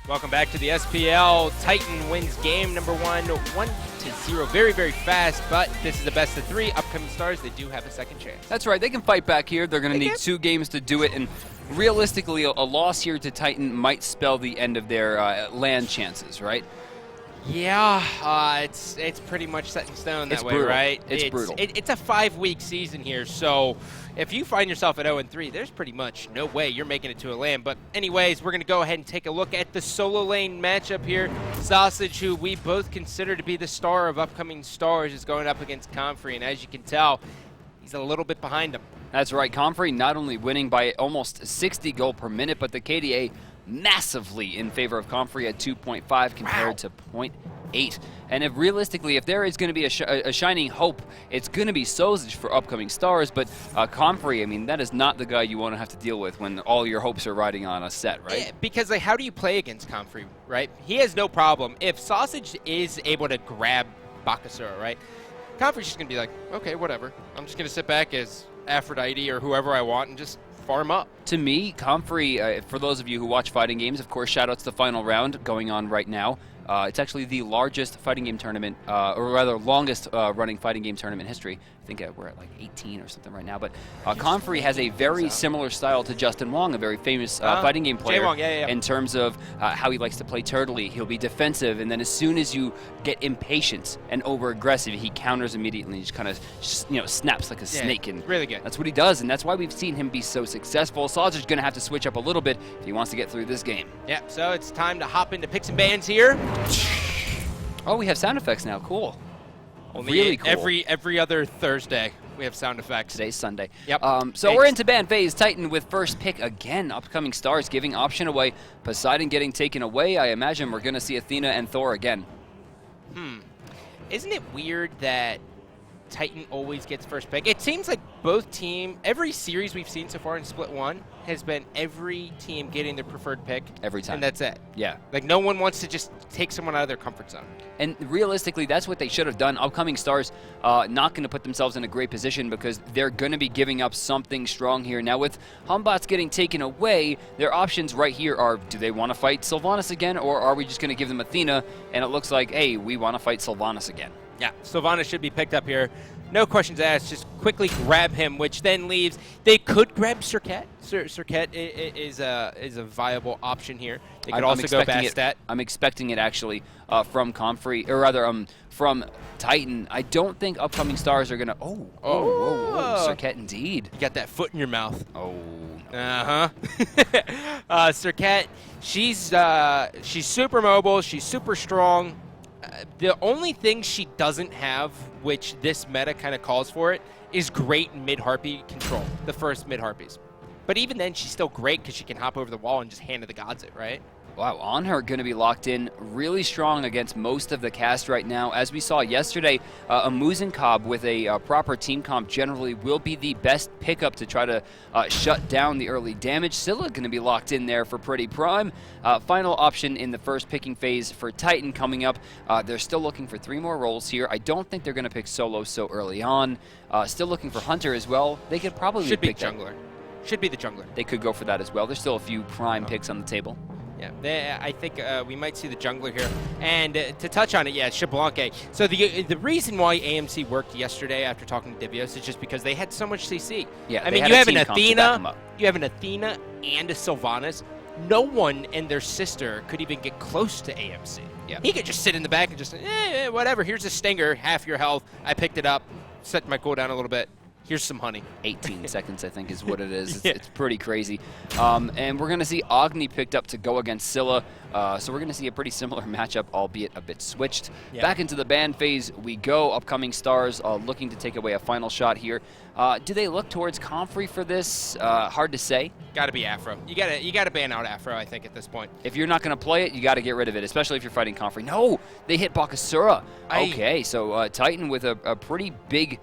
Welcome back to the SPL. Titan wins game number 1-0. Very, very fast, but this is the best of 3. Upcoming stars, they do have a second chance. That's right. They can fight back here. They're going to need 2 games to do it, and realistically, a loss here to Titan might spell the end of their land chances, right? Yeah, it's pretty much set in stone that way, right? It's brutal. It's a 5-week season here, so if you find yourself at 0-3, there's pretty much no way you're making it to a land. But anyways, we're going to go ahead and take a look at the solo lane matchup here. Sausage, who we both consider to be the star of upcoming stars, is going up against Comfrey, and as you can tell, he's a little bit behind him. That's right. Comfrey not only winning by almost 60 gold per minute, but the KDA massively in favor of Comfrey at 2.5 compared to 0.8. And if realistically, if there is going to be a shining hope, it's going to be Sausage for upcoming stars. But Comfrey, I mean, that is not the guy you want to have to deal with when all your hopes are riding on a set, right? Yeah, because like, how do you play against Comfrey, right? He has no problem. If Sausage is able to grab Bakasura, right? Comfrey's just going to be like, okay, whatever. I'm just going to sit back as Aphrodite or whoever I want and just farm up. To me, Comfrey, for those of you who watch fighting games, of course, shout out to the final round going on right now. It's actually the largest fighting game tournament, or rather longest running fighting game tournament in history. I think we're at like 18 or something right now. But Comfrey has a very similar style to Justin Wong, a very famous fighting game player. Wong, in terms of how he likes to play turtley. He'll be defensive, and then as soon as you get impatient and over-aggressive, he counters immediately. He just kind of snaps like a snake. And really good. That's what he does, and that's why we've seen him be so successful. Sausage is going to have to switch up a little bit if he wants to get through this game. Yeah, so it's time to hop into picks and bans here. Oh, we have sound effects now. Cool. Only really cool. Every other Thursday we have sound effects. Today's Sunday. Yep. So we're into ban phase. Titan with first pick again. Upcoming stars giving option away. Poseidon getting taken away. I imagine we're going to see Athena and Thor again. Isn't it weird that Titan always gets first pick? It seems like both team, every series we've seen so far in Split 1 has been every team getting their preferred pick. Every time. And that's it. Yeah. Like no one wants to just take someone out of their comfort zone. And realistically, that's what they should have done. Upcoming stars not going to put themselves in a great position because they're going to be giving up something strong here. Now with Humbots getting taken away, their options right here are, do they want to fight Sylvanus again, or are we just going to give them Athena? And it looks like, hey, we want to fight Sylvanus again. Yeah, Sylvanus should be picked up here. No questions asked, just quickly grab him, which then leaves, they could grab Serqet. Serqet is a viable option here. They could also go Bastet. I'm expecting it actually from Comfrey, or rather from Titan. I don't think upcoming stars are going to, Serqet indeed. You got that foot in your mouth. Oh. Uh-huh. Serqet, she's super mobile, she's super strong. The only thing she doesn't have, which this meta kind of calls for it, is great mid-harpy control, the first mid-harpies. But even then, she's still great because she can hop over the wall and just hand to the gods it, right? Wow, Anhur going to be locked in really strong against most of the cast right now. As we saw yesterday, a Muzenkob with a proper team comp generally will be the best pickup to try to shut down the early damage. Scylla going to be locked in there for pretty prime. Final option in the first picking phase for Titan coming up. They're still looking for 3 more roles here. I don't think they're going to pick solo so early on. Still looking for Hunter as well. They could probably pick jungler. Should be the jungler. They could go for that as well. There's still a few prime picks on the table. Yeah, I think we might see the jungler here. And to touch on it, yeah, Xbalanque. So the reason why AMC worked yesterday after talking to Divios is just because they had so much CC. Yeah, I mean, you have an Athena and a Sylvanus. No one and their sister could even get close to AMC. Yeah. He could just sit in the back and just, whatever, here's a stinger, half your health. I picked it up, set my cooldown a little bit. Here's some honey. 18 seconds, I think, is what it is. It's pretty crazy. And we're going to see Agni picked up to go against Scylla. So we're going to see a pretty similar matchup, albeit a bit switched. Yeah. Back into the ban phase we go. Upcoming stars looking to take away a final shot here. Do they look towards Comfrey for this? Hard to say. Got to be Afro. You got to ban out Afro, I think, at this point. If you're not going to play it, you got to get rid of it, especially if you're fighting Comfrey. No, they hit Bakasura. Okay, so Titan with a pretty big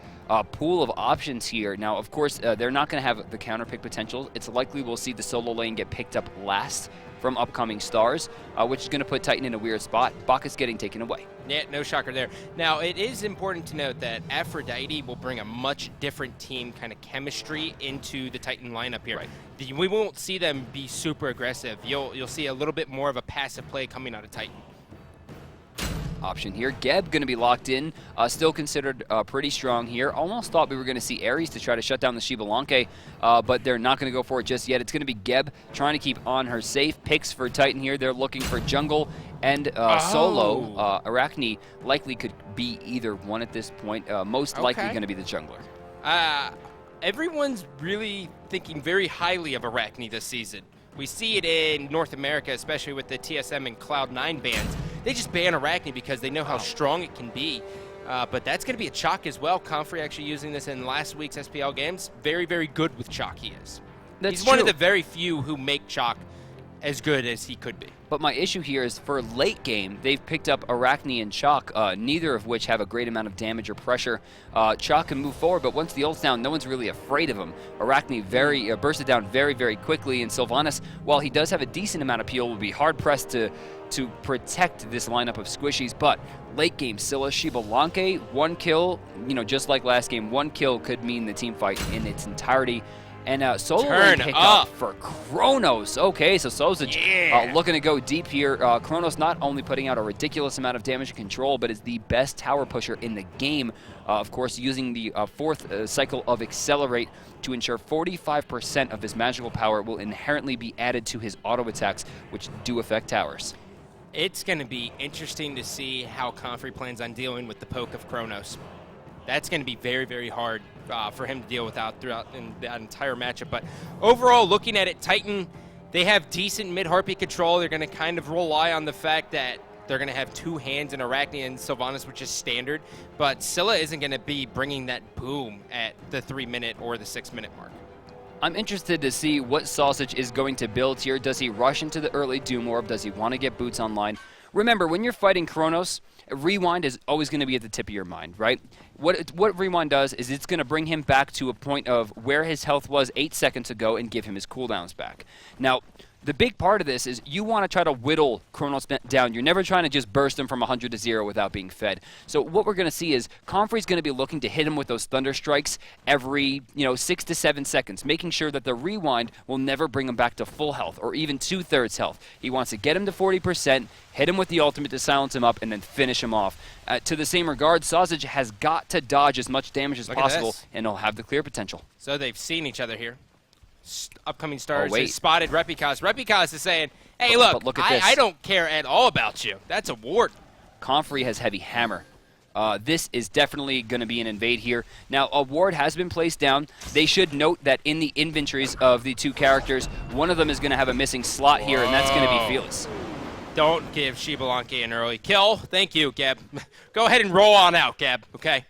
pool of options here. Now, of course, they're not going to have the counter pick potential. It's likely we'll see the solo lane get picked up last from upcoming stars, which is going to put Titan in a weird spot. Baka's getting taken away. Yeah, no shocker there. Now, it is important to note that Aphrodite will bring a much different team kind of chemistry into the Titan lineup here. Right. We won't see them be super aggressive. You'll see a little bit more of a passive play coming out of Titan. Option here. Geb going to be locked in, still considered pretty strong here. Almost thought we were going to see Ares to try to shut down the Xbalanque, but they're not going to go for it just yet. It's going to be Geb trying to keep Anhur safe. Picks for Titan here. They're looking for jungle and solo. Arachne likely could be either one at this point. Most likely going to be the jungler. Everyone's really thinking very highly of Arachne this season. We see it in North America, especially with the TSM and Cloud9 bans. They just ban Arachne because they know how strong it can be. But that's going to be a Chaac as well. Comfrey actually using this in last week's SPL games. Very, very good with Chaac he is. He's one of the very few who make Chaac as good as he could be. But my issue here is for late game, they've picked up Arachne and Chaac, neither of which have a great amount of damage or pressure. Chaac can move forward, but once the ult's down, no one's really afraid of him. Arachne bursted down very, very quickly, and Sylvanus, while he does have a decent amount of peel, will be hard-pressed to protect this lineup of squishies. But late game, Scylla, Xbalanque, 1 kill, just like last game, 1 kill could mean the team fight in its entirety. And solo pick up for Chronos. Okay, so Sausage looking to go deep here. Chronos not only putting out a ridiculous amount of damage and control, but is the best tower pusher in the game. Of course, using the 4th cycle of Accelerate to ensure 45% of his magical power will inherently be added to his auto attacks, which do affect towers. It's going to be interesting to see how Comfrey plans on dealing with the poke of Chronos. That's going to be very, very hard for him to deal with throughout in that entire matchup. But overall, looking at it, Titan, they have decent mid-harpy control. They're going to kind of rely on the fact that they're going to have 2 hands in Arachne and Sylvanus, which is standard. But Scylla isn't going to be bringing that boom at the 3-minute or the 6-minute mark. I'm interested to see what Sausage is going to build here. Does he rush into the early Doom Orb? Does he want to get boots online? Remember, when you're fighting Chronos, Rewind is always going to be at the tip of your mind, right? What Rewind does is it's going to bring him back to a point of where his health was 8 seconds ago and give him his cooldowns back. Now, the big part of this is you want to try to whittle Chronos down. You're never trying to just burst him from 100 to 0 without being fed. So what we're going to see is Comfrey's going to be looking to hit him with those thunder strikes every 6 to 7 seconds, making sure that the Rewind will never bring him back to full health or even 2/3 health. He wants to get him to 40%, hit him with the ultimate to silence him up, and then finish him off. To the same regard, Sausage has got to dodge as much damage as possible, and he'll have the clear potential. So they've seen each other here. Upcoming Stars has spotted Repicas. Repicas is saying, hey, look at this. I don't care at all about you. That's a ward. Comfrey has Heavy Hammer. This is definitely going to be an invade here. Now, a ward has been placed down. They should note that in the inventories of the 2 characters, one of them is going to have a missing slot here, and that's going to be Felix. Don't give Xbalanque an early kill. Thank you, Geb. Go ahead and roll on out, Geb, okay?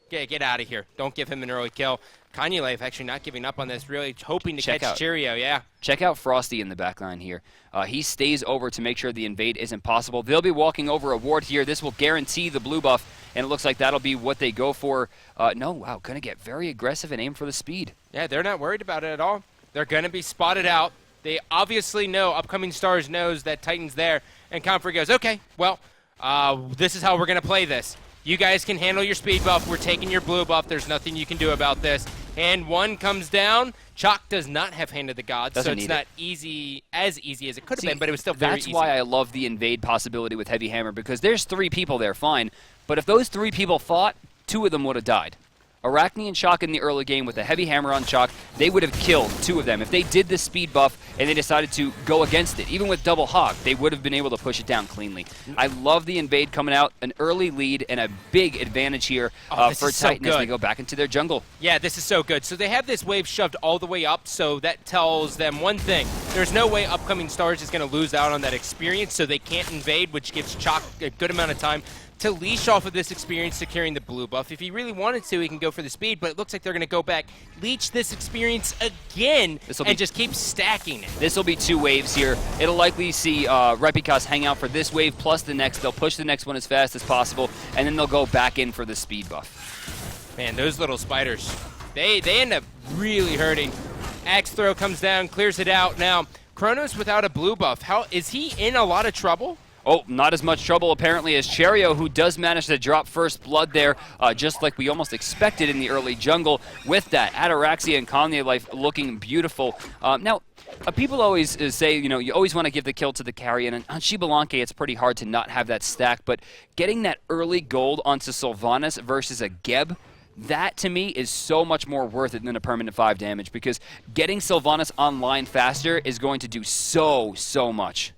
Get out of here. Don't give him an early kill. Kanye actually not giving up on this, really hoping to catch Cheerio, yeah. Check out Frosty in the back line here. He stays over to make sure the invade isn't possible. They'll be walking over a ward here. This will guarantee the blue buff, and it looks like that'll be what they go for. Going to get very aggressive and aim for the speed. Yeah, they're not worried about it at all. They're going to be spotted out. They obviously know, Upcoming Stars knows that Titan's there, and Comfrey goes, okay, well, this is how we're going to play this. You guys can handle your speed buff. We're taking your blue buff. There's nothing you can do about this. And 1 comes down. Chaac does not have Hand of the Gods, so it's not as easy as it could have been, but it was still very easy. That's why I love the invade possibility with Heavy Hammer, because there's 3 people there, fine. But if those 3 people fought, 2 of them would have died. Arachne and Chaac in the early game with a Heavy Hammer on Chaac, they would have killed 2 of them. If they did the speed buff and they decided to go against it, even with double hog, they would have been able to push it down cleanly. I love the invade coming out, an early lead and a big advantage here for Titan as they go back into their jungle. Yeah, this is so good. So they have this wave shoved all the way up, so that tells them one thing. There's no way Upcoming Stars is going to lose out on that experience, so they can't invade, which gives Chaac a good amount of time to leash off of this experience securing the blue buff. If he really wanted to, he can go for the speed, but it looks like they're going to go back, leech this experience again, and just keep stacking it. This will be 2 waves here. It'll likely see Repicas hang out for this wave plus the next. They'll push the next one as fast as possible, and then they'll go back in for the speed buff. Man, those little spiders, they end up really hurting. Axe throw comes down, clears it out. Now, Chronos without a blue buff, is he in a lot of trouble? Oh, not as much trouble apparently as Cherio, who does manage to drop first blood there, just like we almost expected in the early jungle. With that, Ataraxia and Kanye Life looking beautiful. Now, people always say, you always want to give the kill to the carry, and on Xbalanque, it's pretty hard to not have that stack, but getting that early gold onto Sylvanus versus a Geb, that, to me, is so much more worth it than a permanent 5 damage, because getting Sylvanus online faster is going to do so much.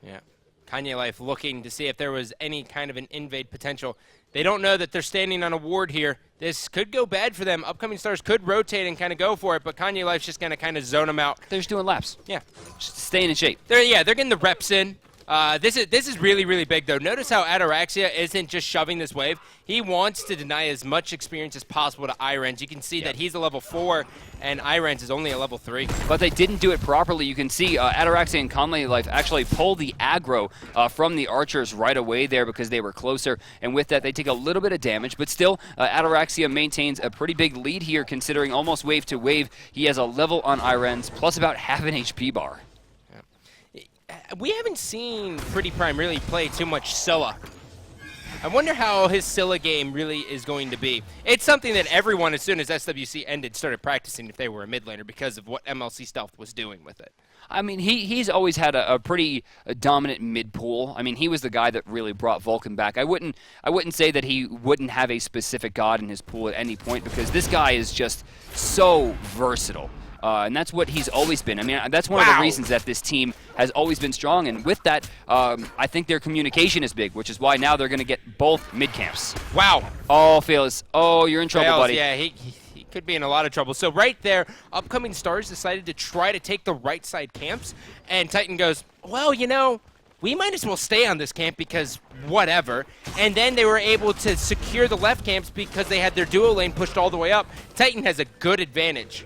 Yeah. Kanye Life looking to see if there was any kind of an invade potential. They don't know that they're standing on a ward here. This could go bad for them. Upcoming Stars could rotate and kind of go for it, but Kanye Life's just going to kind of zone them out. They're just doing laps. Yeah. Just staying in shape. They're getting the reps in. This is really, really big, though. Notice how Ataraxia isn't just shoving this wave. He wants to deny as much experience as possible to hi-rez. You can see that he's a level 4, and hi-rez is only a level 3. But they didn't do it properly. You can see Ataraxia and Conley Life actually pull the aggro from the archers right away there because they were closer. And with that, they take a little bit of damage. But still, Ataraxia maintains a pretty big lead here, considering almost wave to wave. He has a level on hi-rez, plus about half an HP bar. We haven't seen Pretty Prime really play too much Scylla. I wonder how his Scylla game really is going to be. It's something that everyone, as soon as SWC ended, started practicing if they were a mid laner because of what MLC Stealth was doing with it. I mean, he's always had a pretty dominant mid pool. I mean, he was the guy that really brought Vulcan back. I wouldn't say that he wouldn't have a specific god in his pool at any point, because this guy is just so versatile. And that's what he's always been. I mean, that's one of the reasons that this team has always been strong. And with that, I think their communication is big, which is why now they're going to get both mid camps. Wow. Oh, Fearless. Oh, you're in trouble, buddy. Yeah, he could be in a lot of trouble. So right there, Upcoming Stars decided to try to take the right side camps. And Titan goes, well, we might as well stay on this camp because whatever. And then they were able to secure the left camps because they had their duo lane pushed all the way up. Titan has a good advantage.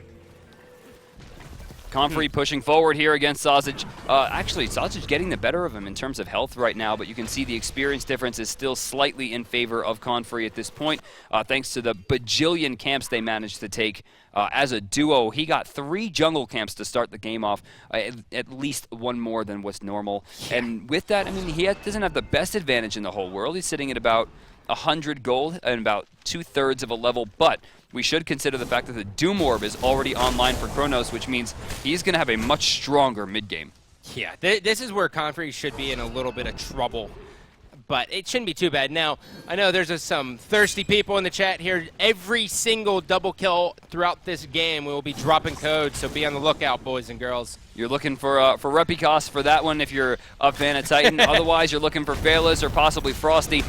Comfrey pushing forward here against Sausage. Actually, Sausage getting the better of him in terms of health right now, but you can see the experience difference is still slightly in favor of Comfrey at this point, thanks to the bajillion camps they managed to take. As a duo, he got 3 jungle camps to start the game off, at least one more than what's normal. And with that, I mean, he doesn't have the best advantage in the whole world. He's sitting at about 100 gold and about 2/3 of a level, but we should consider the fact that the Doom Orb is already online for Chronos, which means he's going to have a much stronger mid-game. Yeah, this is where Comfrey should be in a little bit of trouble, but it shouldn't be too bad. Now, I know there's some thirsty people in the chat here. Every single double kill throughout this game, we will be dropping codes, so be on the lookout, boys and girls. You're looking for Repicos for that one if you're a fan of Titan. Otherwise, you're looking for Fearless or possibly Frosty.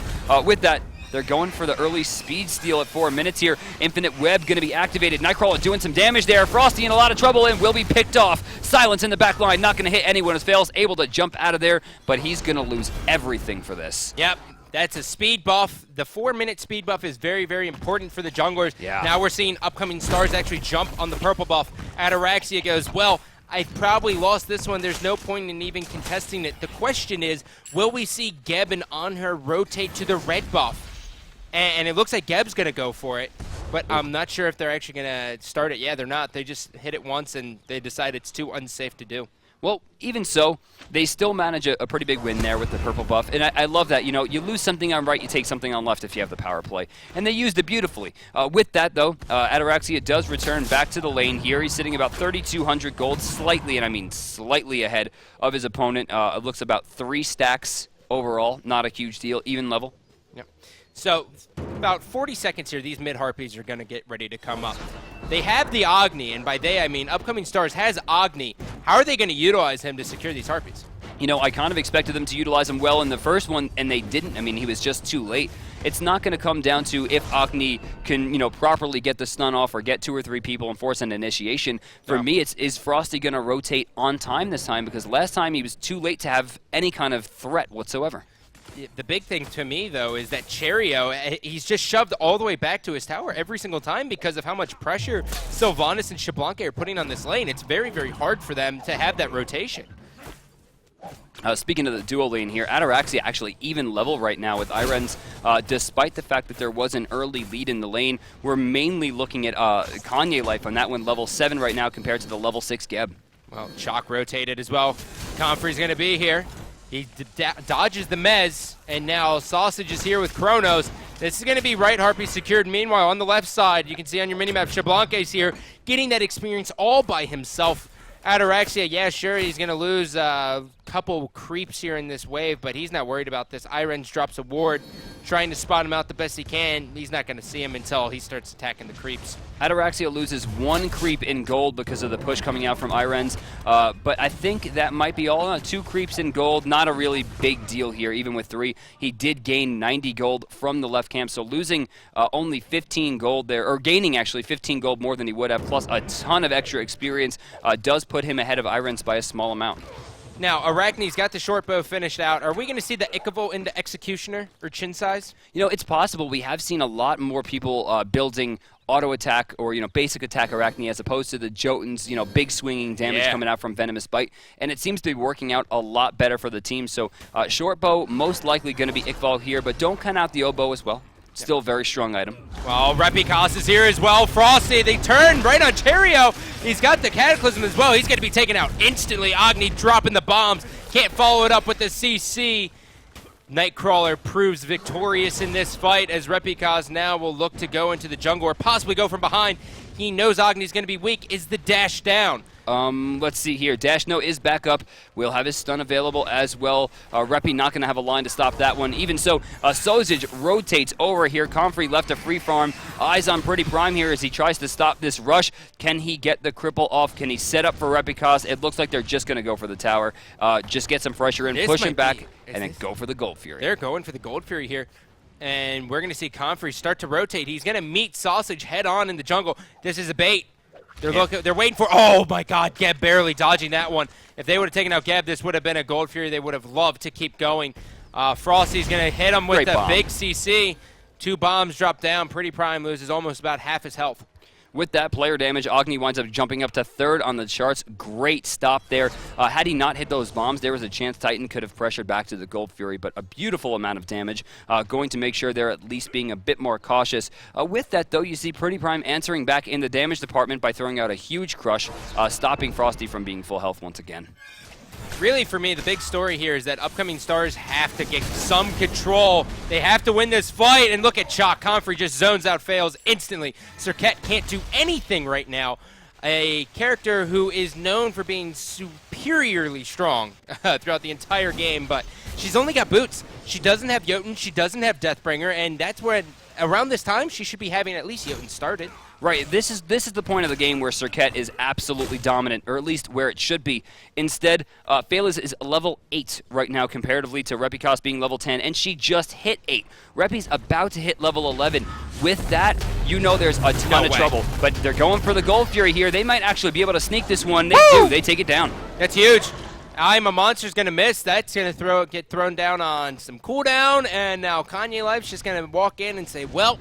With that, they're going for the early speed steal at 4 minutes here. Infinite Web going to be activated. Nightcrawler doing some damage there. Frosty in a lot of trouble and will be picked off. Silence in the back line, not going to hit anyone as Fails able to jump out of there, but he's going to lose everything for this. Yep. That's a speed buff. The 4-minute speed buff is very, very important for the junglers. Yeah. Now we're seeing Upcoming Stars actually jump on the purple buff. Ataraxia goes, well, I probably lost this one. There's no point in even contesting it. The question is, will we see Geb and Anhur rotate to the red buff? And it looks like Geb's going to go for it, but I'm not sure if they're actually going to start it. Yeah, they're not. They just hit it once, and they decide it's too unsafe to do. Well, even so, they still manage a pretty big win there with the purple buff. And I love that. You lose something on right, you take something on left if you have the power play. And they used it beautifully. With that, though, Ataraxia does return back to the lane here. He's sitting about 3,200 gold, slightly, and I mean slightly ahead of his opponent. It looks about 3 stacks overall. Not a huge deal, even level. Yep. So, about 40 seconds here, these mid-harpies are going to get ready to come up. They have the Agni, and by they, I mean Upcoming Stars has Agni. How are they going to utilize him to secure these harpies? I kind of expected them to utilize him well in the first one, and they didn't. I mean, he was just too late. It's not going to come down to if Agni can, properly get the stun off or get 2 or 3 people and force an initiation. For me, is Frosty going to rotate on time this time? Because last time he was too late to have any kind of threat whatsoever. The big thing to me, though, is that Cherio, he's just shoved all the way back to his tower every single time because of how much pressure Sylvanus and Xbalanque are putting on this lane. It's very, very hard for them to have that rotation. Speaking of the duo lane here, Ataraxia actually even level right now with hi-rez. Despite the fact that there was an early lead in the lane, we're mainly looking at Kanye Life on that one, level 7 right now compared to the level 6 Geb. Well, Chaac rotated as well. Comfrey's going to be here. He dodges the Mez, and now Sausage is here with Chronos. This is going to be right harpy secured. Meanwhile, on the left side, you can see on your minimap, Xbalanque is here, getting that experience all by himself. Ataraxia, yeah, sure, he's going to lose a couple creeps here in this wave, but he's not worried about this. hi-rez drops a ward, trying to spot him out the best he can. He's not going to see him until he starts attacking the creeps. Ataraxia loses 1 creep in gold because of the push coming out from hi-rez, but I think that might be all. 2 creeps in gold, not a really big deal here, even with 3. He did gain 90 gold from the left camp, so losing only 15 gold there, or gaining actually 15 gold more than he would have, plus a ton of extra experience, does put him ahead of hi-rez by a small amount. Now, Arachne's got the short bow finished out. Are we going to see the Ikavo into Executioner or Chin Size? You know, it's possible. We have seen a lot more people building auto attack or, basic attack Arachne as opposed to the Jotuns, big swinging damage coming out from Venomous Bite. And it seems to be working out a lot better for the team. So short bow, most likely going to be Iqbal here, but don't count out the oboe as well. Still a very strong item. Well, Repicas is here as well. Frosty, they turn right on Cherio. He's got the Cataclysm as well. He's going to be taken out instantly. Agni dropping the bombs. Can't follow it up with the CC. Nightcrawler proves victorious in this fight as Repicas now will look to go into the jungle or possibly go from behind. He knows Agni's going to be weak. Is the dash down? Let's see here. Dash No is back up. We'll have his stun available as well. Reppy not going to have a line to stop that one. Even so, Sausage rotates over here. Comfrey left a free farm. Eyes on Pretty Prime here as he tries to stop this rush. Can he get the cripple off? Can he set up for Repicas? It looks like they're just going to go for the tower. Just get some pressure in, push him back, and then go for the Gold Fury. They're going for the Gold Fury here. And we're going to see Comfrey start to rotate. He's going to meet Sausage head on in the jungle. This is a bait. They're waiting for, oh my God, Geb barely dodging that one. If they would have taken out Geb, this would have been a Gold Fury. They would have loved to keep going. Frosty's going to hit him with a big CC. 2 bombs drop down. Pretty Prime loses almost about half his health. With that player damage, Agni winds up jumping up to 3rd on the charts. Great stop there. Had he not hit those bombs, there was a chance Titan could have pressured back to the Gold Fury, but a beautiful amount of damage. Going to make sure they're at least being a bit more cautious. With that, though, you see Pretty Prime answering back in the damage department by throwing out a huge crush, stopping Frosty from being full health once again. Really, for me, the big story here is that upcoming stars have to get some control. They have to win this fight. And look at Chaac. Comfrey just zones out, fails instantly. Serqet can't do anything right now. A character who is known for being superiorly strong throughout the entire game, but she's only got boots. She doesn't have Jotun. She doesn't have Deathbringer, and that's where, around this time, she should be having at least Jotun started. Right, this is the point of the game where Serqet is absolutely dominant, or at least where it should be. Instead, Phalas is level 8 right now comparatively to Repicas being level 10, and she just hit 8. Reppy's about to hit level 11. With that, you know there's a ton of trouble. But they're going for the Gold Fury here. They might actually be able to sneak this one. They do. They take it down. That's huge. I'm a Monster's going to miss. That's going to get thrown down on some cooldown, and now Kanye Life's just going to walk in and say, well,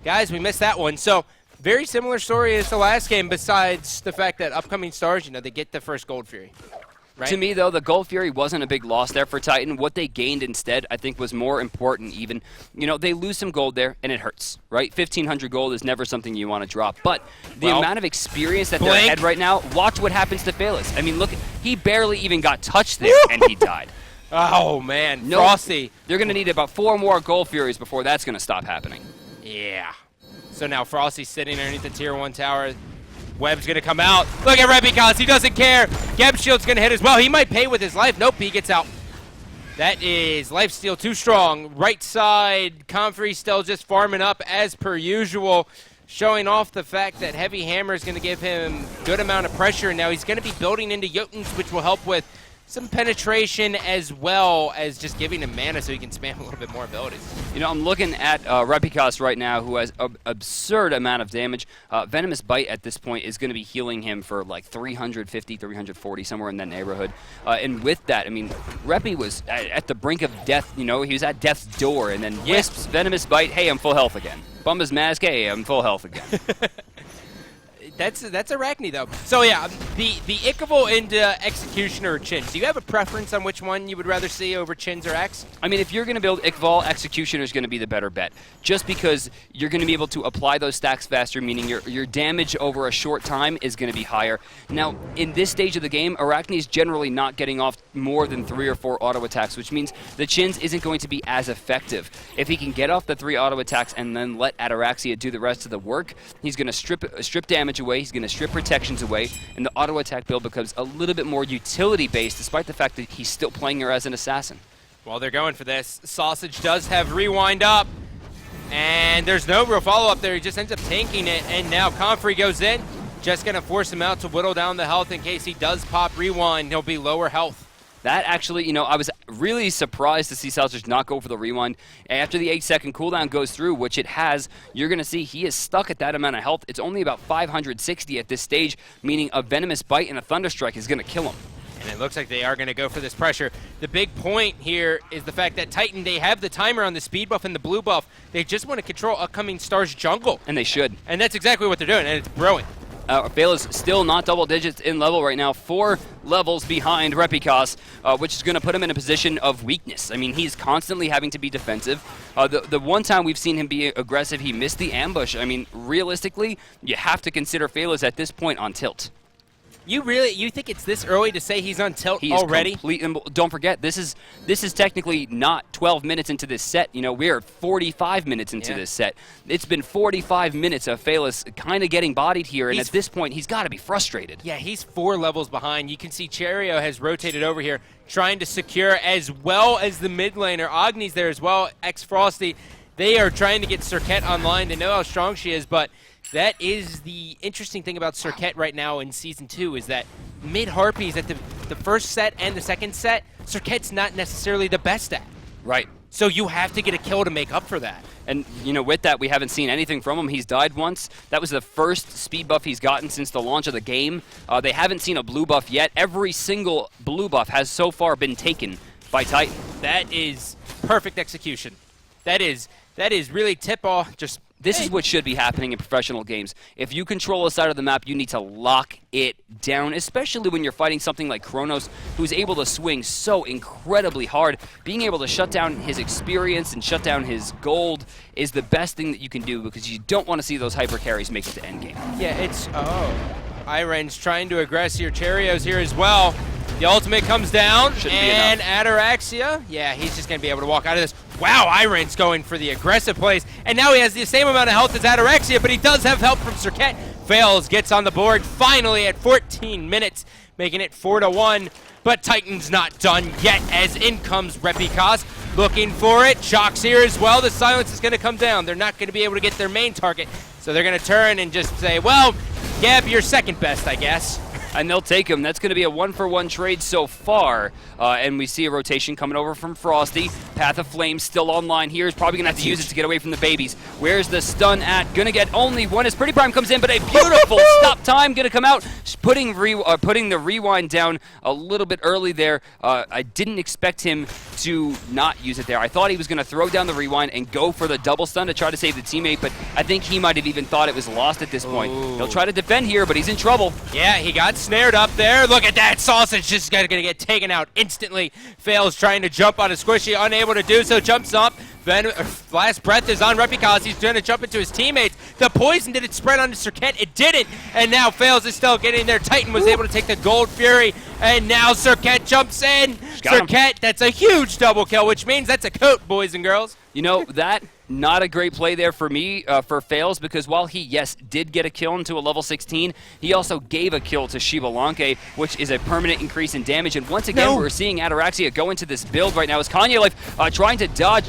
guys, we missed that one. So, very similar story as the last game, besides the fact that upcoming stars, they get the first Gold Fury. Right? To me, though, the Gold Fury wasn't a big loss there for Titan. What they gained instead, I think, was more important even. They lose some gold there, and it hurts, right? 1,500 gold is never something you want to drop. But the amount of experience that they're ahead right now, watch what happens to Phalas. I mean, look, he barely even got touched there, and he died. Oh, man. Frosty. They're going to need about 4 more Gold Furies before that's going to stop happening. Yeah. So now Frosty's sitting underneath the Tier 1 tower. Webb's going to come out. Look at Repicas. He doesn't care. Geb Shield's going to hit as well. He might pay with his life. Nope, he gets out. That is lifesteal too strong. Right side, Comfrey still just farming up as per usual, showing off the fact that Heavy Hammer is going to give him a good amount of pressure. Now he's going to be building into Jotuns, which will help with some penetration as well as just giving him mana so he can spam a little bit more abilities. I'm looking at Repicas right now, who has an absurd amount of damage. Venomous Bite at this point is going to be healing him for like 350, 340, somewhere in that neighborhood. And with that, I mean, Reppy was at the brink of death. He was at death's door, and then Wisps, Venomous Bite, hey, I'm full health again. Bumba's Mask, hey, I'm full health again. That's Arachne though. So yeah, the Ichable into Executioner or Chin. Do you have a preference on which one you would rather see over Chins or X? I mean, if you're going to build Ichval, Executioner is going to be the better bet. Just because you're going to be able to apply those stacks faster, meaning your damage over a short time is going to be higher. Now, in this stage of the game, Arachne is generally not getting off more than 3 or 4 auto attacks, which means the Chins isn't going to be as effective. If he can get off the 3 auto attacks and then let Ataraxia do the rest of the work, he's going to strip damage away, he's going to strip protections away, and the auto attack build becomes a little bit more utility based, despite the fact that he's still playing her as an assassin. Well, they're going for this. Sausage does have rewind up, and there's no real follow up there. He just ends up tanking it, and now Comfrey goes in, just going to force him out to whittle down the health in case he does pop rewind. He'll be lower health. That actually, you know, I was really surprised to see Sausage not go for the rewind. After the 8-second cooldown goes through, which it has, you're going to see he is stuck at that amount of health. It's only about 560 at this stage, meaning a Venomous Bite and a Thunderstrike is going to kill him. And it looks like they are going to go for this pressure. The big point here is the fact that Titan, they have the timer on the speed buff and the blue buff. They just want to control upcoming Star's jungle. And they should. And that's exactly what they're doing, and it's brilliant. Vela's still not double digits in level right now, 4 levels behind Repikas, which is going to put him in a position of weakness. I mean, he's constantly having to be defensive. The one time we've seen him be aggressive, he missed the ambush. I mean, realistically, you have to consider Vela's at this point on tilt. You think it's this early to say he's on tilt already? Don't forget, this is technically not 12 minutes into this set. You know, we're 45 minutes into this set. It's been 45 minutes of Phalos kind of getting bodied here, and at this point, he's got to be frustrated. Yeah, he's 4 levels behind. You can see Cherio has rotated over here, trying to secure as well as the mid laner. Agni's there as well, Frosty. They are trying to get Serqet online. They know how strong she is, but that is the interesting thing about Serqet right now in Season 2 is that mid-Harpies at the first set and the second set, Serqet's not necessarily the best at. Right. So you have to get a kill to make up for that. And, you know, with that, we haven't seen anything from him. He's died once. That was the first speed buff he's gotten since the launch of the game. They haven't seen a blue buff yet. Every single blue buff has so far been taken by Titan. That is perfect execution. That is really tip-off, just... This is what should be happening in professional games. If you control a side of the map, you need to lock it down, especially when you're fighting something like Chronos, who's able to swing so incredibly hard. Being able to shut down his experience and shut down his gold is the best thing that you can do because you don't want to see those hyper carries make it to endgame. Yeah, it's... hi-rez trying to aggress your Cheerios here as well. The ultimate comes down, and Ataraxia, yeah, he's just going to be able to walk out of this. Wow, hi-rez going for the aggressive plays, and now he has the same amount of health as Ataraxia, but he does have help from Serqet. Fails, gets on the board finally at 14 minutes, making it 4-1. But Titan's not done yet, as in comes Repikas, looking for it. Chaac's here as well. The silence is going to come down. They're not going to be able to get their main target, so they're going to turn and just say, well, Gab, you're second best, I guess. And they'll take him. That's going to be a 1-for-1 trade so far. And we see a rotation coming over from Frosty. Path of Flame still online here. He's probably going to have to use it to get away from the babies. Where's the stun at? Going to get only one as Pretty Prime comes in, but a beautiful stop time going to come out. Putting the rewind down a little bit early there. I didn't expect him to not use it there. I thought he was going to throw down the rewind and go for the double stun to try to save the teammate, but I think he might have even thought it was lost at this point. He'll try to defend here, but he's in trouble. Yeah, he got snared up there. Look at that. Sausage just going to get taken out instantly. Fails trying to jump on a squishy, unable to do so. Jumps up. Then last breath is on Repikas. He's trying to jump into his teammates. The poison, did it spread onto Serqet? It didn't. And now Fails is still getting there. Titan was able to take the Gold Fury. And now Serqet jumps in. Serqet, that's a huge double kill, which means that's a coat, boys and girls. You know, that not a great play there for me, for Fails, because while he, yes, did get a kill into a level 16, he also gave a kill to Xbalanque, which is a permanent increase in damage. And once again, we're seeing Ataraxia go into this build right now as Kanye Life trying to dodge,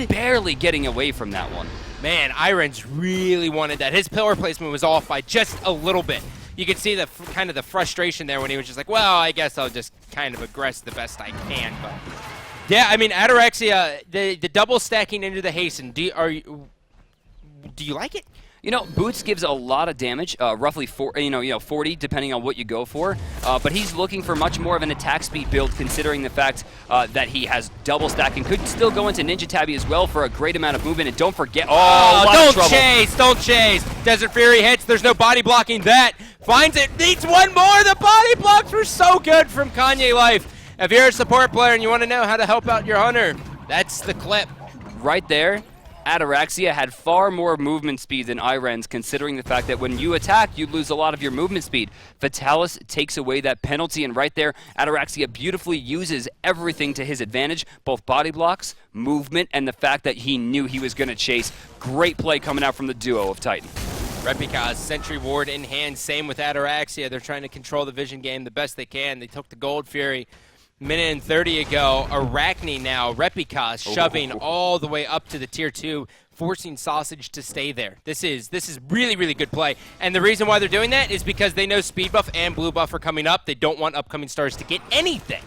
barely getting away from that one. Man, hi-rez really wanted that. His pillar placement was off by just a little bit. You could see the kind of the frustration there when he was just like, well, I guess I'll just kind of aggress the best I can. But yeah, I mean, Ataraxia, the double stacking into the hasten, do you like it? You know, Boots gives a lot of damage, roughly 40 depending on what you go for. But he's looking for much more of an attack speed build, considering the fact that he has double stack and could still go into Ninja Tabby as well for a great amount of movement. And don't forget, don't chase! Desert Fury hits. There's no body blocking that. Finds it. Needs one more. The body blocks were so good from Kanye Life. If you're a support player and you want to know how to help out your hunter, that's the clip right there. Ataraxia had far more movement speed than hi-rez, considering the fact that when you attack, you lose a lot of your movement speed. Fatalis takes away that penalty, and right there, Ataraxia beautifully uses everything to his advantage, both body blocks, movement, and the fact that he knew he was going to chase. Great play coming out from the duo of Titan. Repicaz, Sentry Ward in hand, same with Ataraxia. They're trying to control the vision game the best they can. They took the Gold Fury minute and 30 ago. Arachne now, Repicaz shoving all the way up to the tier 2, forcing Sausage to stay there. This is really, really good play. And the reason why they're doing that is because they know speed buff and blue buff are coming up. They don't want upcoming stars to get anything.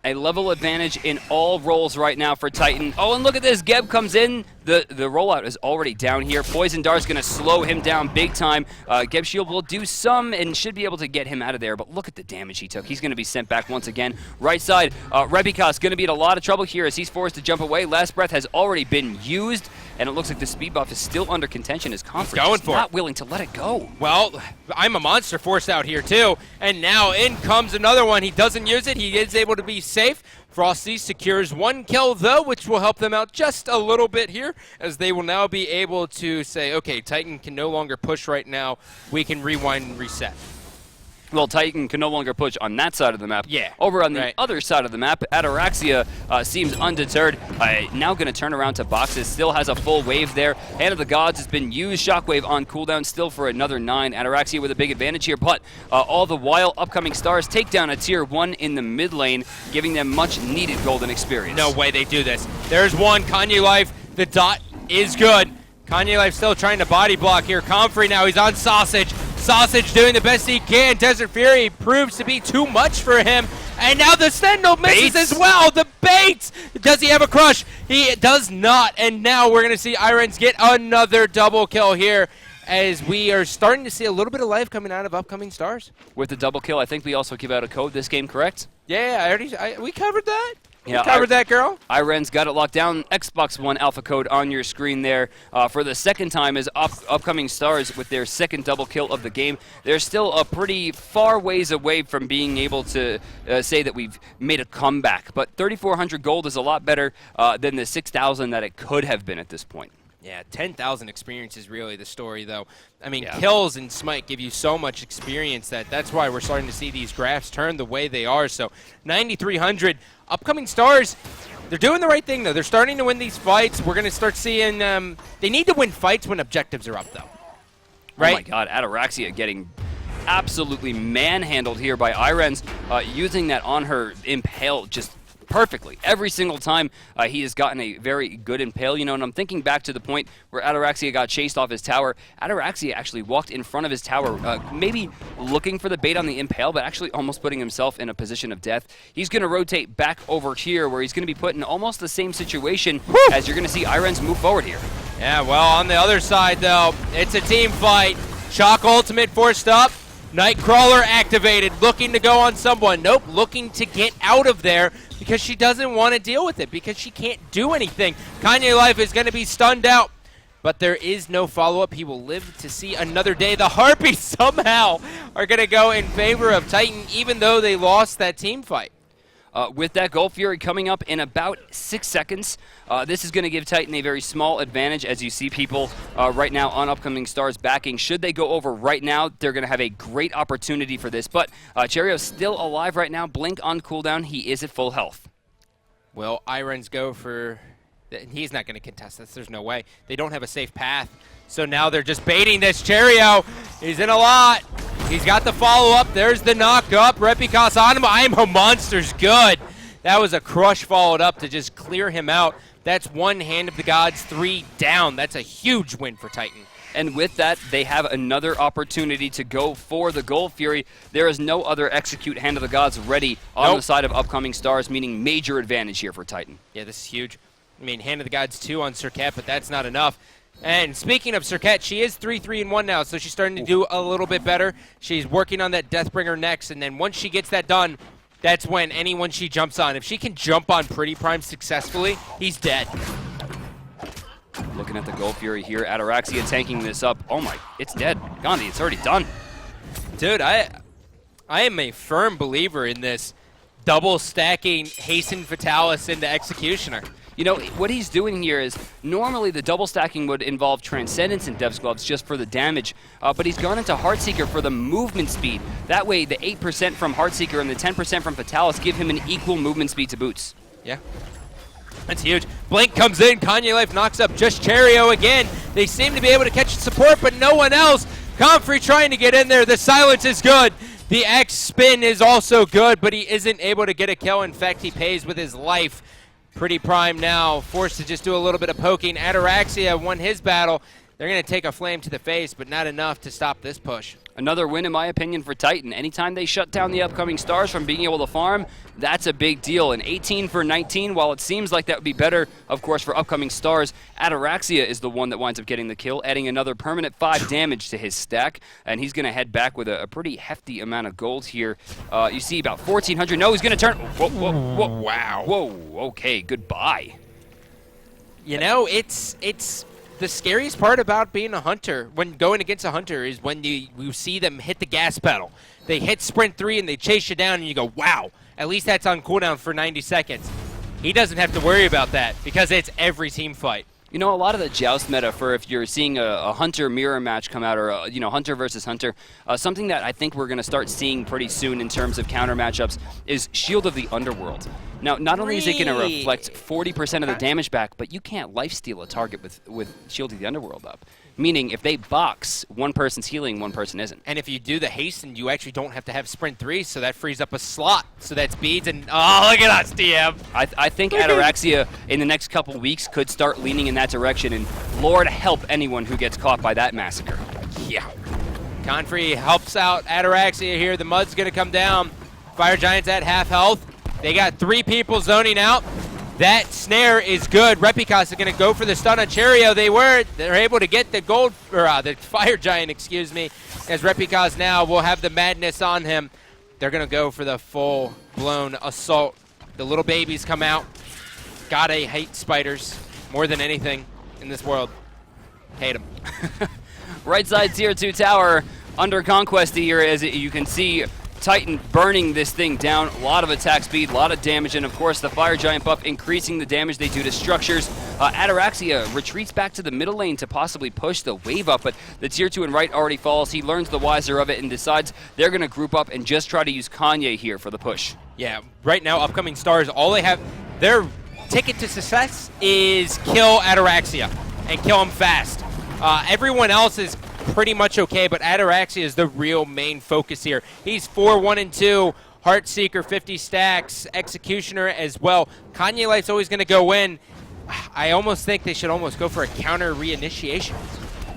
A level advantage in all roles right now for Titan. Oh, and look at this. Geb comes in. The rollout is already down here. Poison Dart's going to slow him down big time. Geb Shield will do some and should be able to get him out of there, but look at the damage he took. He's going to be sent back once again. Right side, Repicaz going to be in a lot of trouble here as he's forced to jump away. Last Breath has already been used, and it looks like the speed buff is still under contention as Conference is not willing to let it go. Well, I'm a monster forced out here too, and now in comes another one. He doesn't use it. He is able to be safe. Frosty secures one kill, though, which will help them out just a little bit here, as they will now be able to say, okay, Titan can no longer push right now. We can rewind and reset. Well, Titan can no longer push on that side of the map. Yeah. Over on the other side of the map, Ataraxia seems undeterred. Now going to turn around to boxes. Still has a full wave there. Hand of the Gods has been used. Shockwave on cooldown still for another 9. Ataraxia with a big advantage here, but all the while, upcoming stars take down a tier 1 in the mid lane, giving them much needed golden experience. No way they do this. There's one. Kanye Life. The dot is good. Kanye Life still trying to body block here. Comfrey now. He's on Sausage. Sausage doing the best he can. Desert Fury proves to be too much for him. And now the Sentinel misses as well. The baits! Does he have a crush? He does not. And now we're going to see hi-rez get another double kill here, as we are starting to see a little bit of life coming out of upcoming stars. With the double kill, I think we also give out a code this game, correct? Yeah, we covered that. Yeah, covered that, girl. hi-rez got it locked down. Xbox One alpha code on your screen there for the second time as upcoming stars with their second double kill of the game. They're still a pretty far ways away from being able to say that we've made a comeback. But 3,400 gold is a lot better than the 6,000 that it could have been at this point. Yeah, 10,000 experience is really the story, though. I mean, kills in Smite give you so much experience that's why we're starting to see these graphs turn the way they are. So 9,300 upcoming stars. They're doing the right thing, though. They're starting to win these fights. We're going to start seeing they need to win fights when objectives are up, though. Right? Oh, my God. Ataraxia getting absolutely manhandled here by hi-rez, using that Anhur impale just perfectly. Every single time he has gotten a very good impale, and I'm thinking back to the point where Ataraxia got chased off his tower. Ataraxia actually walked in front of his tower, maybe looking for the bait on the impale, but actually almost putting himself in a position of death. He's going to rotate back over here, where he's going to be put in almost the same situation as you're going to see hi-rez move forward here. Yeah, well, on the other side, though, it's a team fight. Chaac ultimate forced up. Nightcrawler activated, looking to go on someone. Nope, looking to get out of there because she doesn't want to deal with it, because she can't do anything. Kanye Life is going to be stunned out, but there is no follow-up. He will live to see another day. The Harpies somehow are going to go in favor of Titan, even though they lost that team fight. With that Gold Fury coming up in about 6 seconds, this is going to give Titan a very small advantage, as you see people right now on upcoming stars backing. Should they go over right now, they're going to have a great opportunity for this. But Cherio's still alive right now. Blink on cooldown. He is at full health. Will hi-rez go for... He's not going to contest this. There's no way. They don't have a safe path. So now they're just baiting this. Cherio, he's in a lot. He's got the follow-up. There's the knock-up. Repicaz on him. I'm a monster's good. That was a crush followed up to just clear him out. That's one Hand of the Gods, 3 down. That's a huge win for Titan. And with that, they have another opportunity to go for the Gold Fury. There is no other execute Hand of the Gods ready on the side of upcoming stars, meaning major advantage here for Titan. Yeah, this is huge. I mean, Hand of the Gods 2 on Serqet, but that's not enough. And speaking of Serqet, she is 3-3-1 now, so she's starting to do a little bit better. She's working on that Deathbringer next, and then once she gets that done, that's when anyone she jumps on, if she can jump on Pretty Prime successfully, he's dead. Looking at the Gold Fury here, Ataraxia tanking this up. Oh my, it's dead. Gandhi, it's already done. Dude, I am a firm believer in this double stacking Hasten Fatalis into Executioner. You know, what he's doing here is, normally the double stacking would involve Transcendence and Dev's Gloves just for the damage, but he's gone into Heartseeker for the movement speed. That way, the 8% from Heartseeker and the 10% from Fatalis give him an equal movement speed to boots. Yeah. That's huge. Blink comes in, Kanye Life knocks up just Cherio again. They seem to be able to catch support, but no one else. Comfrey trying to get in there. The silence is good. The X spin is also good, but he isn't able to get a kill. In fact, he pays with his life. Pretty Prime now forced to just do a little bit of poking. Ataraxia won his battle. They're going to take a flame to the face, but not enough to stop this push. Another win, in my opinion, for Titan. Anytime they shut down the upcoming stars from being able to farm, that's a big deal. And 18 for 19, while it seems like that would be better, of course, for upcoming stars, Ataraxia is the one that winds up getting the kill, adding another permanent 5 damage to his stack. And he's going to head back with a pretty hefty amount of gold here. You see about 1,400. No, he's going to turn. Whoa, whoa, whoa. Wow. Whoa, okay, goodbye. You know, it's the scariest part about being a hunter, when going against a hunter, is when you see them hit the gas pedal. They hit sprint 3 and they chase you down and you go, wow, at least that's on cooldown for 90 seconds. He doesn't have to worry about that because it's every team fight. You know, a lot of the joust meta for if you're seeing a hunter mirror match come out, or hunter versus hunter, something that I think we're going to start seeing pretty soon in terms of counter matchups is Shield of the Underworld. Now, not only is it going to reflect 40% of the damage back, but you can't lifesteal a target with Shield of the Underworld up. Meaning, if they box, one person's healing, one person isn't. And if you do the hasten, you actually don't have to have sprint 3, so that frees up a slot. So that's beads and, oh, look at us, DM. I think Ataraxia in the next couple weeks could start leaning in that direction, and Lord help anyone who gets caught by that massacre. Yeah. Confrey helps out Ataraxia here. The Mud's going to come down. Fire Giant's at half health. They got 3 people zoning out. That snare is good. Repicas is going to go for the stun on Cherio. They're able to get the gold, or the Fire Giant, excuse me, as Repicas now will have the madness on him. They're going to go for the full-blown assault. The little babies come out. Gotta hate spiders more than anything in this world. Hate them. Right side tier 2 tower under conquest here, as you can see. Titan burning this thing down, a lot of attack speed, a lot of damage, and of course the Fire Giant buff increasing the damage they do to structures. Ataraxia retreats back to the middle lane to possibly push the wave up, but the tier 2 and right already falls. He learns the wiser of it and decides they're going to group up and just try to use Kanye here for the push. Yeah, right now, upcoming stars, all they have, their ticket to success is kill Ataraxia and kill him fast. Everyone else is pretty much okay, but Ataraxia is the real main focus here. He's 4-1-2, Heartseeker 50 stacks, Executioner as well. Kanye Life's always going to go in. I almost think they should almost go for a counter reinitiation.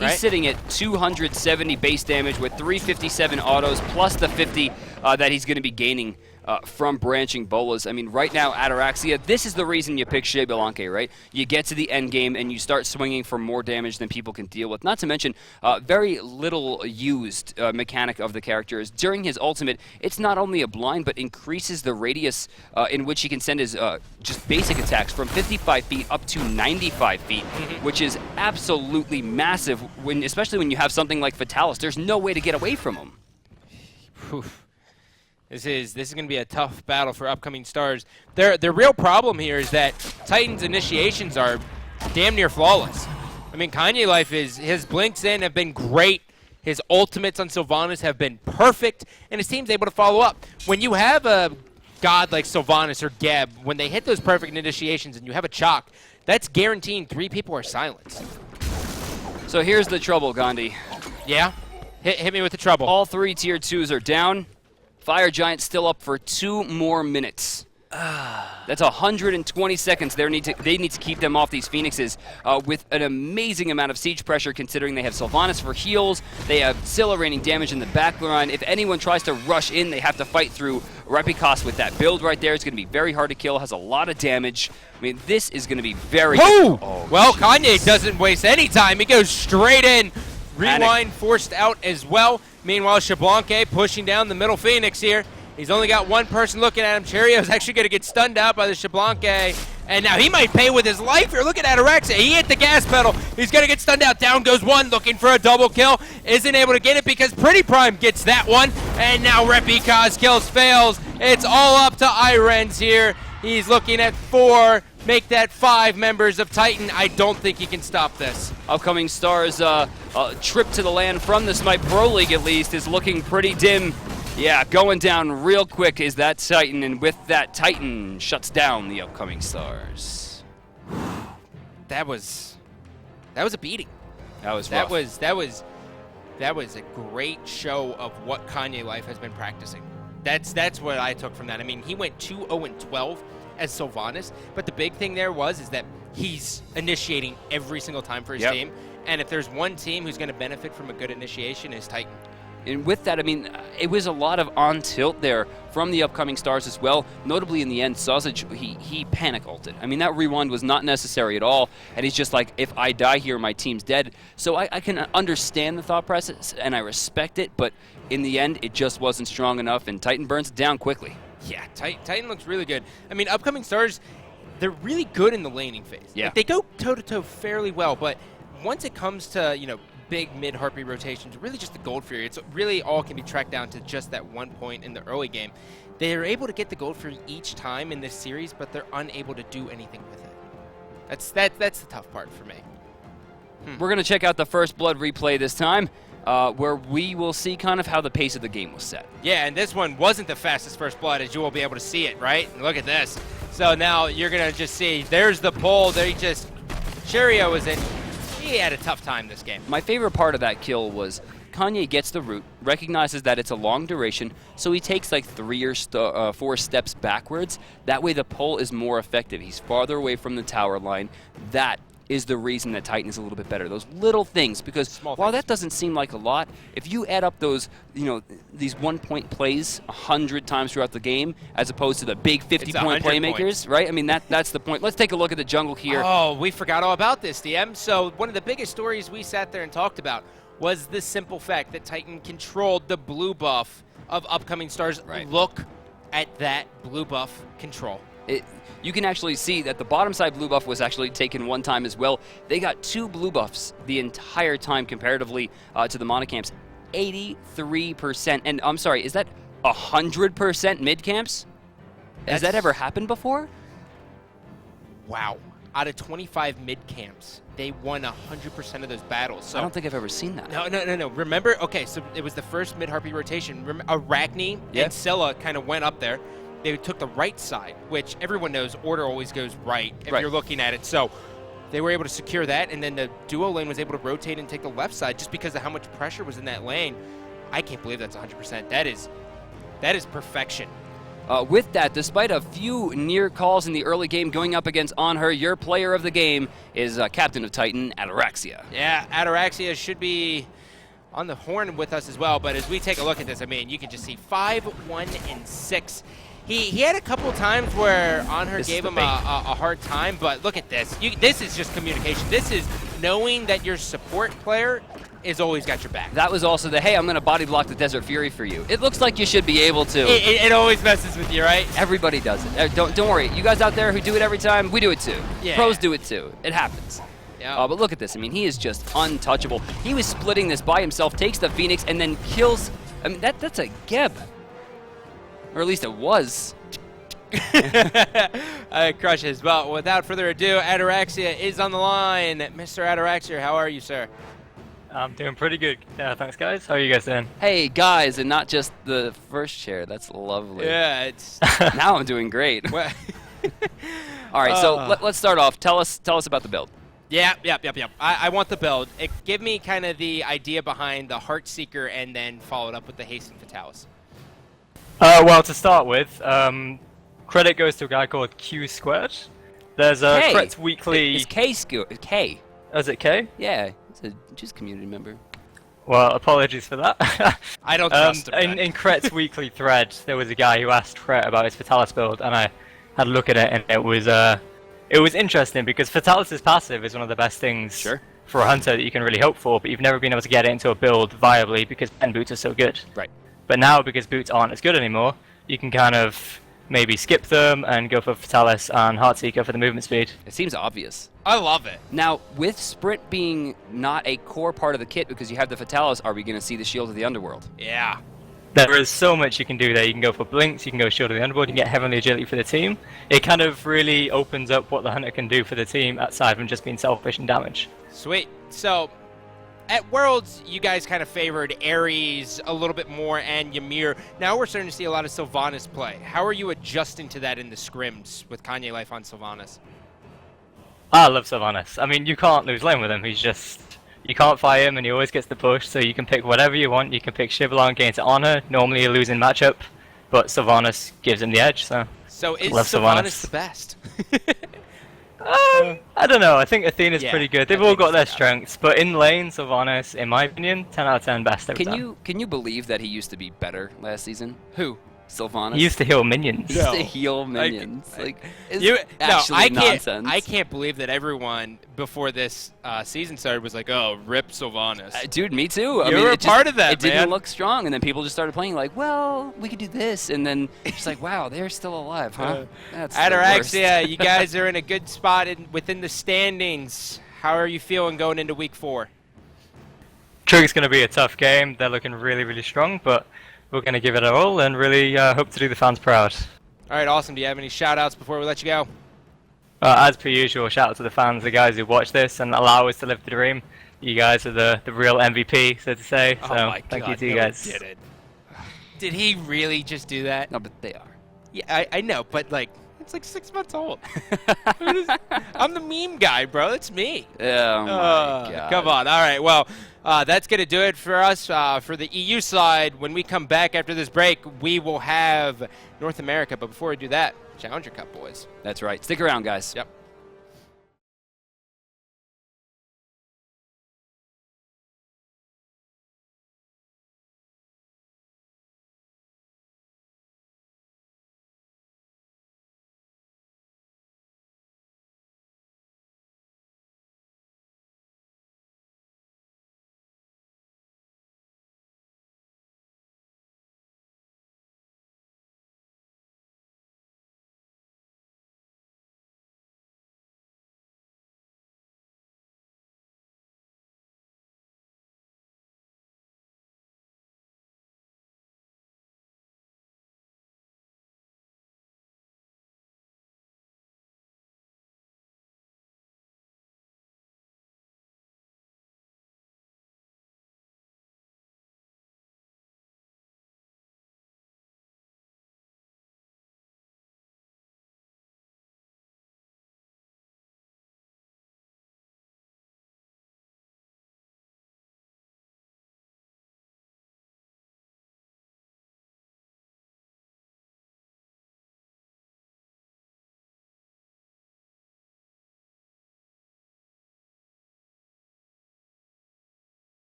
Right? He's sitting at 270 base damage with 357 autos plus the 50 that he's going to be gaining from branching bolas. I mean, right now, Ataraxia, this is the reason you pick Xbalanque, right? You get to the end game and you start swinging for more damage than people can deal with. Not to mention, very little used mechanic of the character is during his ultimate, it's not only a blind, but increases the radius in which he can send his just basic attacks from 55 feet up to 95 feet, which is absolutely massive, especially when you have something like Fatalis. There's no way to get away from him. This is going to be a tough battle for upcoming stars. The real problem here is that Titan's initiations are damn near flawless. I mean, Kanye Life his blinks in have been great. His ultimates on Sylvanus have been perfect, and his team's able to follow up. When you have a god like Sylvanus or Geb, when they hit those perfect initiations and you have a Chaac, that's guaranteeing 3 people are silenced. So here's the trouble, Gandhi. Yeah? Hit me with the trouble. All 3 tier 2s are down. Fire Giant still up for 2 more minutes. That's 120 seconds. They need to keep them off these Phoenixes with an amazing amount of siege pressure, considering they have Sylvanus for heals. They have Scylla raining damage in the back line. If anyone tries to rush in, they have to fight through Repicos with that build right there. It's going to be very hard to kill. Has a lot of damage. I mean, this is going to be very... Oh, well, Kanye doesn't waste any time. He goes straight in. Rewind forced out as well. Meanwhile, Xbalanque pushing down the middle Phoenix here. He's only got one person looking at him. Cherio's actually going to get stunned out by the Xbalanque. And now he might pay with his life. You're looking at Arachne. He hit the gas pedal. He's going to get stunned out. Down goes one, looking for a double kill. Isn't able to get it because Pretty Prime gets that one. And now Repicos kills, fails. It's all up to hi-rez here. He's looking at 4. Make that 5 members of Titan. I don't think he can stop this. Upcoming Stars trip to the land from the Smite Pro League, at least, is looking pretty dim. Yeah, going down real quick is that Titan, and with that, Titan shuts down the Upcoming Stars. That was a beating. That was rough. That was a great show of what Kanye Life has been practicing. That's what I took from that. I mean, he went 2-0-12 as Sylvanus, but the big thing there is that he's initiating every single time for his team, and if there's one team who's going to benefit from a good initiation, is Titan. And with that, I mean, it was a lot of on tilt there from the Upcoming Stars as well. Notably in the end, Sausage, he panic ulted. I mean, that rewind was not necessary at all. And he's just like, if I die here, my team's dead. So I can understand the thought process, and I respect it. But in the end, it just wasn't strong enough, and Titan burns it down quickly. Yeah, Titan looks really good. I mean, Upcoming Stars, they're really good in the laning phase. Yeah. Like, they go toe-to-toe fairly well, but once it comes to, big mid-Harpy rotations, really just the Gold Fury. It's really all can be tracked down to just that one point in the early game. They're able to get the Gold Fury each time in this series, but they're unable to do anything with it. That's the tough part for me. We're going to check out the First Blood replay this time, where we will see kind of how the pace of the game was set. Yeah, and this one wasn't the fastest First Blood, as you will be able to see it, right? Look at this. So now you're going to just see, there's the pull. Cherio was in. He had a tough time this game. My favorite part of that kill was Kanye gets the root, recognizes that it's a long duration, so he takes like 3 or 4 steps backwards. That way the pull is more effective. He's farther away from the tower line. That is the reason that Titan is a little bit better. Those little things, because while that doesn't seem like a lot, if you add up those, these 1-point plays 100 times throughout the game, as opposed to the big 50-point playmakers, right? I mean, that's the point. Let's take a look at the jungle here. Oh, we forgot all about this, DM. So one of the biggest stories we sat there and talked about was the simple fact that Titan controlled the blue buff of Upcoming Stars. Right. Look at that blue buff control. You can actually see that the bottom side blue buff was actually taken one time as well. They got 2 blue buffs the entire time comparatively to the monocamps. 83%. And I'm sorry, is that 100% mid camps? Has that ever happened before? Wow. Out of 25 mid camps, they won 100% of those battles. So I don't think I've ever seen that. No. Remember? Okay, so it was the first mid-Harpy rotation. Arachne and Scylla kind of went up there. They took the right side, which everyone knows order always goes right if you're looking at it. So they were able to secure that, and then the duo lane was able to rotate and take the left side just because of how much pressure was in that lane. I can't believe that's 100%. That is perfection. With that, despite a few near calls in the early game going up against Anhur, your player of the game is Captain of Titan, Ataraxia. Yeah, Ataraxia should be on the horn with us as well, but as we take a look at this, I mean, you can just see 5, 1, and 6. He had a couple times where Anhur gave him a hard time, but look at this. This is just communication. This is knowing that your support player is always got your back. That was also the, hey, I'm going to body block the Desert Fury for you. It looks like you should be able to. It always messes with you, right? Everybody does it. Don't worry. You guys out there who do it every time, we do it too. Yeah. Pros do it too. It happens. Yeah. But look at this. I mean, he is just untouchable. He was splitting this by himself, takes the Phoenix, and then kills. I mean, that's a Geb. Or at least it was. Crushes. Well, without further ado, Ataraxia is on the line. Mr. Ataraxia, how are you, sir? I'm doing pretty good. Thanks, guys. How are you guys doing? Hey, guys, and not just the first chair. That's lovely. Yeah, it's... Now I'm doing great. Well, all right, so let's start off. Tell us about the build. Yep. I want the build. Give me kind of the idea behind the Heartseeker and then follow it up with the Hasten Fatalis. Well, to start with, credit goes to a guy called Q Squared. There's a K. Kretz Weekly. It's K. Oh, is it K? Yeah, it's a just community member. Well, apologies for that. I don't trust him. In Kret's weekly thread, there was a guy who asked Kret about his Fatalis build, and I had a look at it, and it was interesting because Fatalis' passive is one of the best things for a hunter that you can really hope for, but you've never been able to get it into a build viably because pen boots are so good. Right. But now, because boots aren't as good anymore, you can kind of maybe skip them and go for Fatalis and Heartseeker for the movement speed. It seems obvious. I love it. Now, with Sprint being not a core part of the kit because you have the Fatalis, are we going to see the Shield of the Underworld? Yeah. There is so much you can do there. You can go for Blinks, you can go Shield of the Underworld, you can get Heavenly Agility for the team. It kind of really opens up what the Hunter can do for the team aside from just being selfish and damage. Sweet. So, at Worlds, you guys kind of favored Ares a little bit more and Ymir. Now we're starting to see a lot of Sylvanus play. How are you adjusting to that in the scrims with Kanye Life on Sylvanus? I love Sylvanus. I mean, you can't lose lane with him. He's just... You can't fight him, and he always gets the push, so you can pick whatever you want. You can pick Xbalanque into Anhur, normally a losing matchup, but Sylvanus gives him the edge, so... So is love Sylvanus the best? I don't know. I think Athena's pretty good. They've all got their so. strengths, but in lane, Sylvanus, in my opinion, 10 out of 10 best every time. Can you believe that he used to be better last season? Who? Sylvanus. He used to heal minions. He used to heal minions. Nonsense. I can't believe that everyone before this season started was like, "Oh, rip Sylvanus." Dude, me too. You were a part of that, It didn't look strong, and then people just started playing like, "Well, we could do this," and then it's like, "Wow, they're still alive, huh?" That's the worst. Ataraxia, you guys are in a good spot within the standings. How are you feeling going into week 4? Trig's going to be a tough game. They're looking really, really strong, but we're going to give it a roll and really hope to do the fans proud. All right, awesome. Do you have any shout-outs before we let you go? As per usual, shout out to the fans, the guys who watch this and allow us to live the dream. You guys are the real MVP, so to say. So oh my thank God, you to you guys. Did it? Did he really just do that? No, but they are. Yeah, I know, but like, it's like 6 months old. I'm the meme guy, bro. It's me. Oh my God. Come on. All right. Well, that's going to do it for us for the EU side. When we come back after this break, we will have North America. But before we do that, Challenger Cup, boys. That's right. Stick around, guys. Yep.